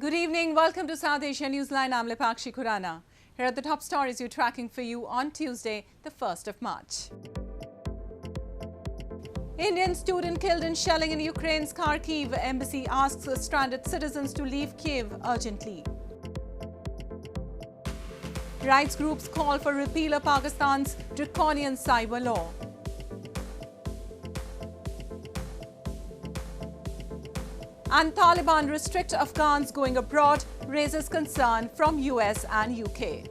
Good evening. Welcome to South Asia Newsline. I'm Lipakshi Khurana. Here are the top stories we're tracking for you on Tuesday, the 1st of March. Indian student killed in shelling in Ukraine's Kharkiv. Embassy asks stranded citizens to leave Kyiv urgently. Rights groups call for repeal of Pakistan's draconian cyber law. And Taliban restrict Afghans going abroad, raises concern from US and UK.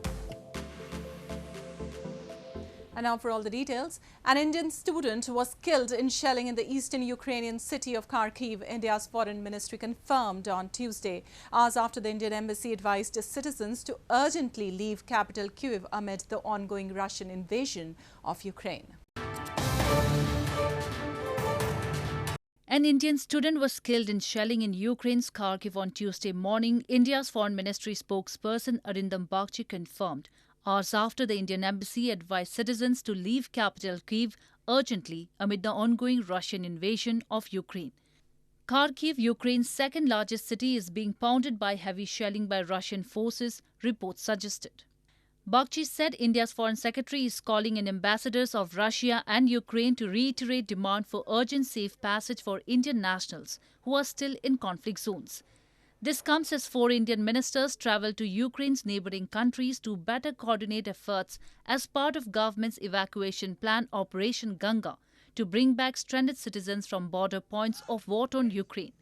And now for all the details. An Indian student was killed in shelling in the eastern Ukrainian city of Kharkiv, India's foreign ministry confirmed on Tuesday, hours after the Indian embassy advised citizens to urgently leave capital Kyiv amid the ongoing Russian invasion of Ukraine. An Indian student was killed in shelling in Ukraine's Kharkiv on Tuesday morning, India's Foreign Ministry spokesperson Arindam Bagchi confirmed, hours after the Indian embassy advised citizens to leave capital Kyiv urgently amid the ongoing Russian invasion of Ukraine. Kharkiv, Ukraine's second largest city, is being pounded by heavy shelling by Russian forces, reports suggested. Bagchi said India's Foreign Secretary is calling in ambassadors of Russia and Ukraine to reiterate demand for urgent safe passage for Indian nationals who are still in conflict zones. This comes as 4 Indian ministers travelled to Ukraine's neighbouring countries to better coordinate efforts as part of government's evacuation plan Operation Ganga to bring back stranded citizens from border points of war-torn Ukraine.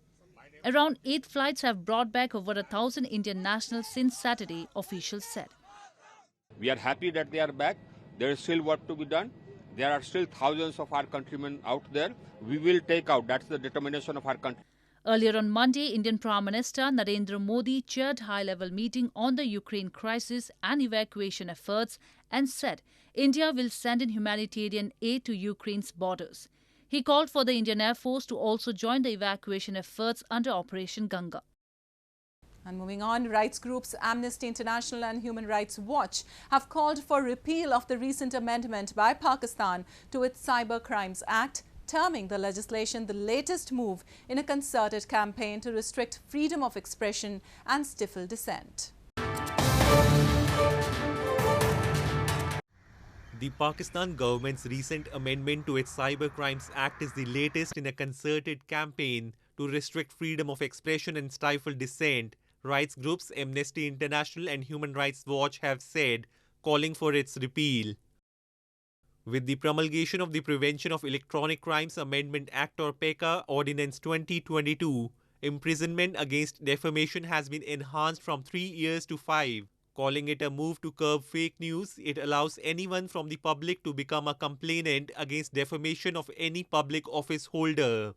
Around 8 flights have brought back over 1,000 Indian nationals since Saturday, officials said. We are happy that they are back. There is still work to be done. There are still thousands of our countrymen out there. We will take out. That's the determination of our country. Earlier on Monday, Indian Prime Minister Narendra Modi chaired high-level meeting on the Ukraine crisis and evacuation efforts and said India will send in humanitarian aid to Ukraine's borders. He called for the Indian Air Force to also join the evacuation efforts under Operation Ganga. And moving on, rights groups Amnesty International and Human Rights Watch have called for repeal of the recent amendment by Pakistan to its Cybercrimes Act, terming the legislation the latest move in a concerted campaign to restrict freedom of expression and stifle dissent. The Pakistan government's recent amendment to its Cybercrimes Act is the latest in a concerted campaign to restrict freedom of expression and stifle dissent, rights groups Amnesty International and Human Rights Watch have said, calling for its repeal. With the promulgation of the Prevention of Electronic Crimes Amendment Act or PECA Ordinance 2022, imprisonment against defamation has been enhanced from 3 years to 5. Calling it a move to curb fake news, it allows anyone from the public to become a complainant against defamation of any public office holder.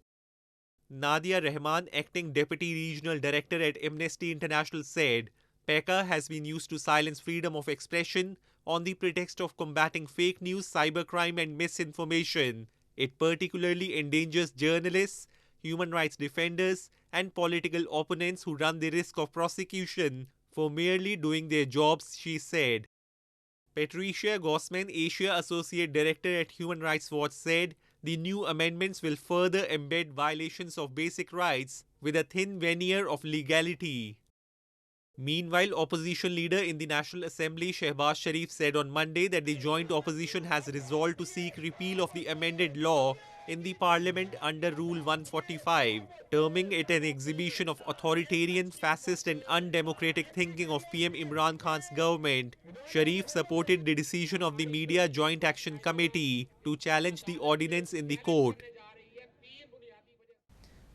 Nadia Rahman, acting Deputy Regional Director at Amnesty International, said PECA has been used to silence freedom of expression on the pretext of combating fake news, cybercrime and misinformation. It particularly endangers journalists, human rights defenders and political opponents who run the risk of prosecution for merely doing their jobs, she said. Patricia Gossman, Asia Associate Director at Human Rights Watch, said the new amendments will further embed violations of basic rights with a thin veneer of legality. Meanwhile, opposition leader in the National Assembly Shehbaz Sharif said on Monday that the joint opposition has resolved to seek repeal of the amended law in the parliament under Rule 145, terming it an exhibition of authoritarian, fascist and undemocratic thinking of PM Imran Khan's government. Sharif supported the decision of the Media Joint Action Committee to challenge the ordinance in the court.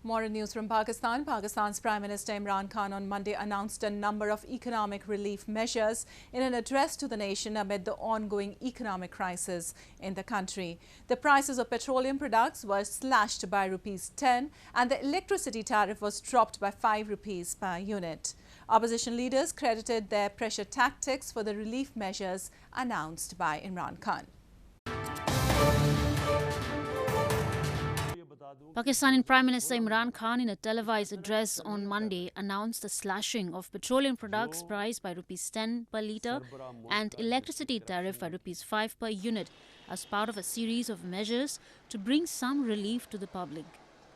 More news from Pakistan. Pakistan's Prime Minister Imran Khan on Monday announced a number of economic relief measures in an address to the nation amid the ongoing economic crisis in the country. The prices of petroleum products were slashed by ₹10 and the electricity tariff was dropped by ₹5 per unit. Opposition leaders credited their pressure tactics for the relief measures announced by Imran Khan. Pakistani Prime Minister Imran Khan, in a televised address on Monday, announced the slashing of petroleum products price by ₹10 per litre and electricity tariff by ₹5 per unit as part of a series of measures to bring some relief to the public.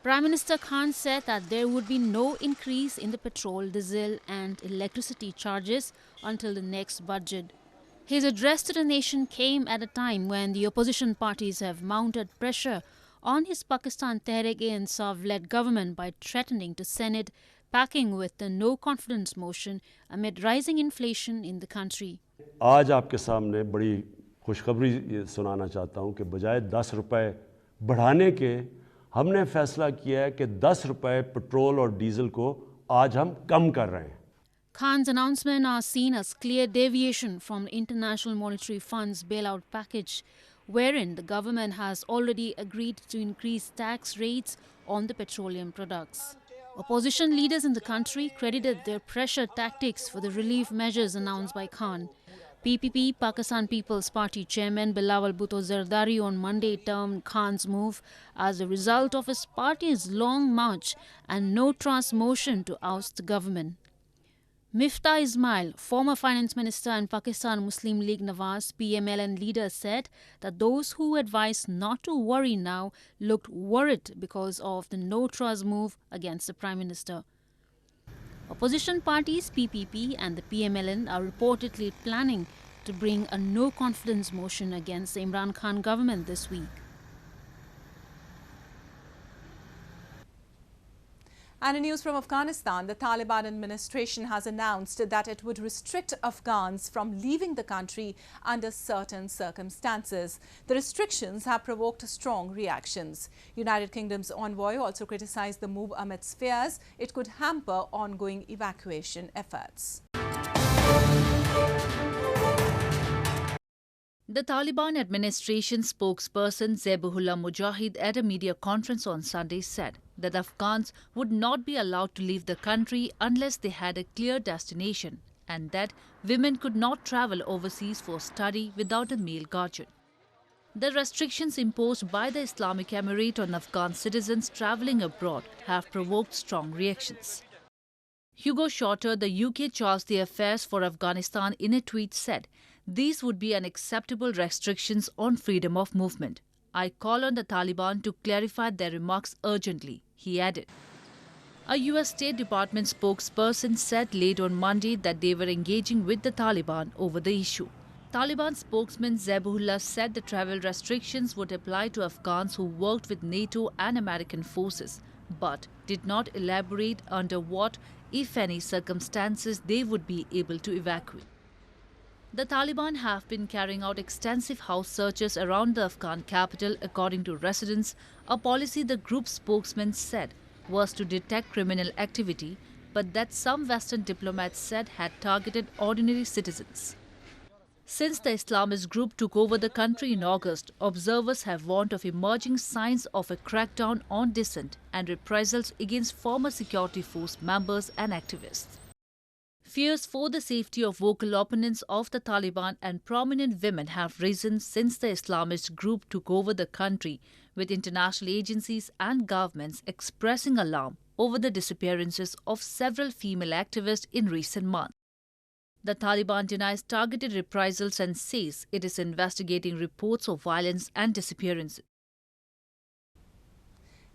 Prime Minister Khan said that there would be no increase in the petrol, diesel and electricity charges until the next budget. His address to the nation came at a time when the opposition parties have mounted pressure on his Pakistan Tehreek-e-Insaf-led government by threatening to send it packing with the no-confidence motion amid rising inflation in the country. आज आपके सामने बड़ी खुशखबरी सुनाना चाहता हूं कि बजाय 10 रुपए बढ़ाने के हमने फैसला किया है कि 10 रुपए पेट्रोल और डीजल को आज हम कम कर रहे हैं. Khan's announcement are seen as clear deviation from the International Monetary Fund's bailout package, wherein the government has already agreed to increase tax rates on the petroleum products. Opposition leaders in the country credited their pressure tactics for the relief measures announced by Khan. PPP, Pakistan People's Party chairman Bilawal Bhutto Zardari on Monday termed Khan's move as a result of his party's long march and no-trust motion to oust the government. Miftah Ismail, former finance minister and Pakistan Muslim League Nawaz PMLN leader, said that those who advised not to worry now looked worried because of the no-trust move against the Prime Minister. Opposition parties PPP and the PMLN are reportedly planning to bring a no-confidence motion against the Imran Khan government this week. And in news from Afghanistan, the Taliban administration has announced that it would restrict Afghans from leaving the country under certain circumstances. The restrictions have provoked strong reactions. United Kingdom's envoy also criticized the move amidst fears it could hamper ongoing evacuation efforts. The Taliban administration spokesperson Zabihullah Mujahid at a media conference on Sunday said that Afghans would not be allowed to leave the country unless they had a clear destination and that women could not travel overseas for study without a male guardian. The restrictions imposed by the Islamic Emirate on Afghan citizens travelling abroad have provoked strong reactions. Hugo Shorter, the UK chargé d'affaires for Afghanistan, in a tweet said, "These would be unacceptable restrictions on freedom of movement. I call on the Taliban to clarify their remarks urgently," he added. A US State Department spokesperson said late on Monday that they were engaging with the Taliban over the issue. Taliban spokesman Zabihullah said the travel restrictions would apply to Afghans who worked with NATO and American forces, but did not elaborate under what, if any, circumstances they would be able to evacuate. The Taliban have been carrying out extensive house searches around the Afghan capital, according to residents, a policy the group's spokesman said was to detect criminal activity, but that some Western diplomats said had targeted ordinary citizens. Since the Islamist group took over the country in August, observers have warned of emerging signs of a crackdown on dissent and reprisals against former security force members and activists. Fears for the safety of vocal opponents of the Taliban and prominent women have risen since the Islamist group took over the country, with international agencies and governments expressing alarm over the disappearances of several female activists in recent months. The Taliban denies targeted reprisals and says it is investigating reports of violence and disappearances.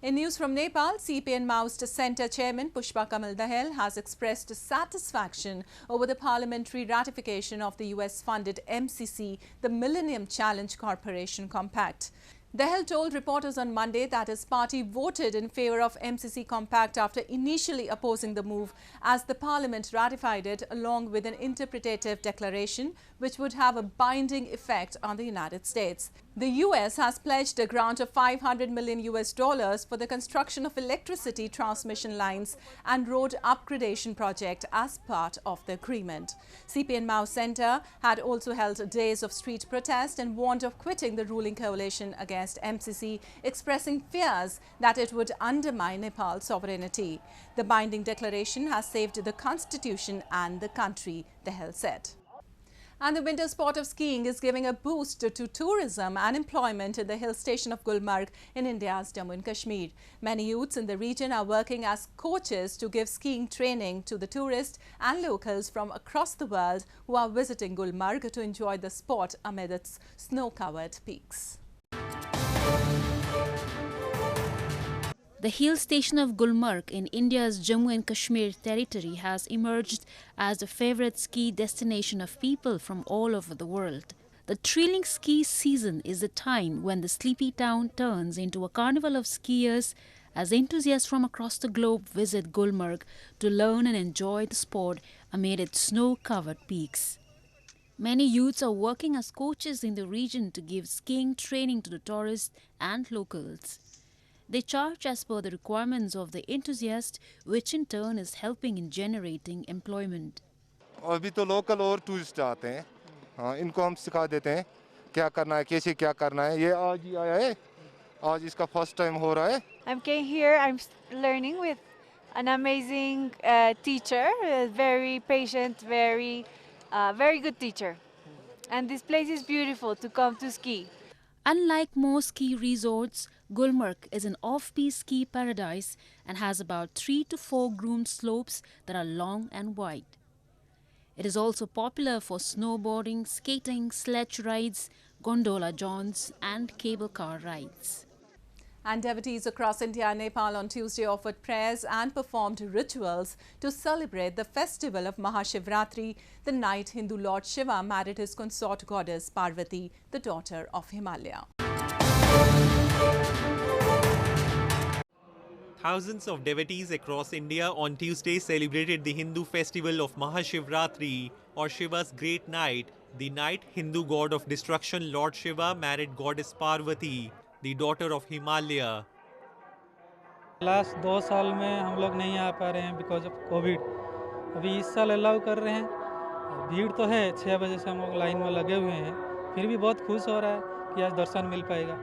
In news from Nepal, CPN Maoist Centre Chairman Pushpa Kamal Dahal has expressed satisfaction over the parliamentary ratification of the US-funded MCC, the Millennium Challenge Corporation Compact. Dahal told reporters on Monday that his party voted in favour of MCC Compact after initially opposing the move, as the parliament ratified it along with an interpretative declaration which would have a binding effect on the United States. The US has pledged a grant of $500 million for the construction of electricity transmission lines and road upgradation project as part of the agreement. CPN Mao Centre had also held days of street protest and warned of quitting the ruling coalition against MCC, expressing fears that it would undermine Nepal's sovereignty. The binding declaration has saved the constitution and the country, Dahal said. And the winter sport of skiing is giving a boost to tourism and employment in the hill station of Gulmarg in India's Jammu and Kashmir. Many youths in the region are working as coaches to give skiing training to the tourists and locals from across the world who are visiting Gulmarg to enjoy the sport amid its snow-covered peaks. The hill station of Gulmarg in India's Jammu and Kashmir territory has emerged as a favorite ski destination of people from all over the world. The thrilling ski season is the time when the sleepy town turns into a carnival of skiers as enthusiasts from across the globe visit Gulmarg to learn and enjoy the sport amid its snow-covered peaks. Many youths are working as coaches in the region to give skiing training to the tourists and locals. They charge as per the requirements of the enthusiast, which in turn is helping in generating employment. अभी तो local और tourist आते हैं, हाँ इनको हम सिखा देते हैं क्या करना है, कैसे क्या करना है. ये आज ही आया है, आज इसका फर्स्ट टाइम हो रहा है. I'm came here, I'm learning with an amazing teacher, very patient, very good teacher. And this place is beautiful to come to ski. Unlike most ski resorts, Gulmarg is an off-piste ski paradise and has about 3 to 4 groomed slopes that are long and wide. It is also popular for snowboarding, skating, sledge rides, gondola jaunts and cable car rides. And devotees across India and Nepal on Tuesday offered prayers and performed rituals to celebrate the festival of Mahashivratri, the night Hindu Lord Shiva married his consort goddess Parvati, the daughter of Himalaya. Thousands of devotees across India on Tuesday celebrated the Hindu festival of Mahashivratri, or Shiva's great night, the night Hindu god of destruction Lord Shiva married goddess Parvati, the daughter of Himalaya. Last 2 साल में हम लोग नहीं आ पा रहे हैं because of Covid. अभी इस साल अलाउ कर रहे हैं. भीड़ तो है, 6 बजे से हम लोग लाइन में लगे हुए हैं. फिर भी बहुत खुश हो रहा है कि आज दर्शन मिल पाएगा.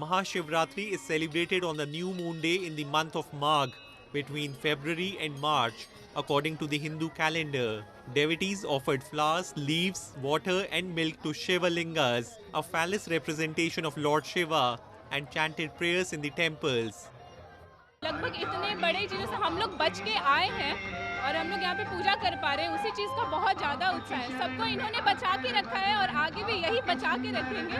Mahashivratri is celebrated on the new moon day in the month of Magh, between February and March, according to the Hindu calendar. Devotees offered flowers, leaves, water and milk to Shiva Lingas, a phallus representation of Lord Shiva, and chanted prayers in the temples. लगभग इतने बड़े चीज़ों से हम लोग बच के आए हैं और हम लोग यहाँ पे पूजा कर पा रहे हैं, उसी चीज़ का बहुत ज़्यादा उत्साह है. सबको इन्होंने बचा के रखा है और आगे भी यही बचा के रखेंगे.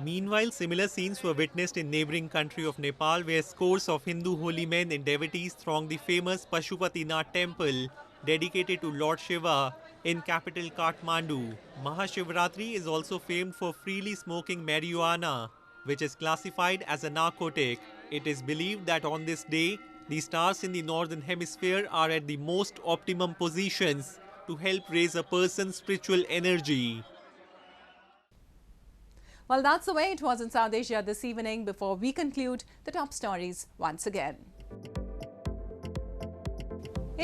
Meanwhile, similar scenes were witnessed in neighbouring country of Nepal, where scores of Hindu holy men and devotees thronged the famous Pashupatinath temple dedicated to Lord Shiva in capital Kathmandu. Mahashivratri is also famed for freely smoking marijuana, which is classified as a narcotic. It is believed that on this day, the stars in the northern hemisphere are at the most optimum positions to help raise a person's spiritual energy. Well, that's the way it was in South Asia this evening. Before we conclude, the top stories once again.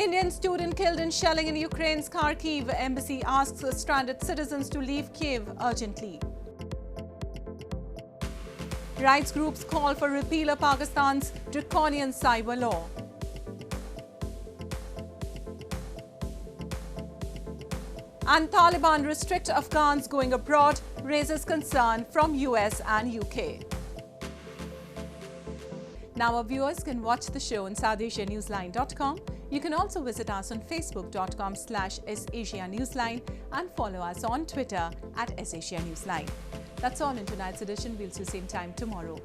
Indian student killed in shelling in Ukraine's Kharkiv. Embassy asks stranded citizens to leave Kyiv urgently. Rights groups call for repeal of Pakistan's draconian cyber law. And Taliban restrict Afghans going abroad, raises concern from US and UK. Now our viewers can watch the show on SouthAsiaNewsline.com. You can also visit us on Facebook.com/SAsiaNewsline and follow us on Twitter @SAsiaNewsline. That's all in tonight's edition. We'll see you same time tomorrow.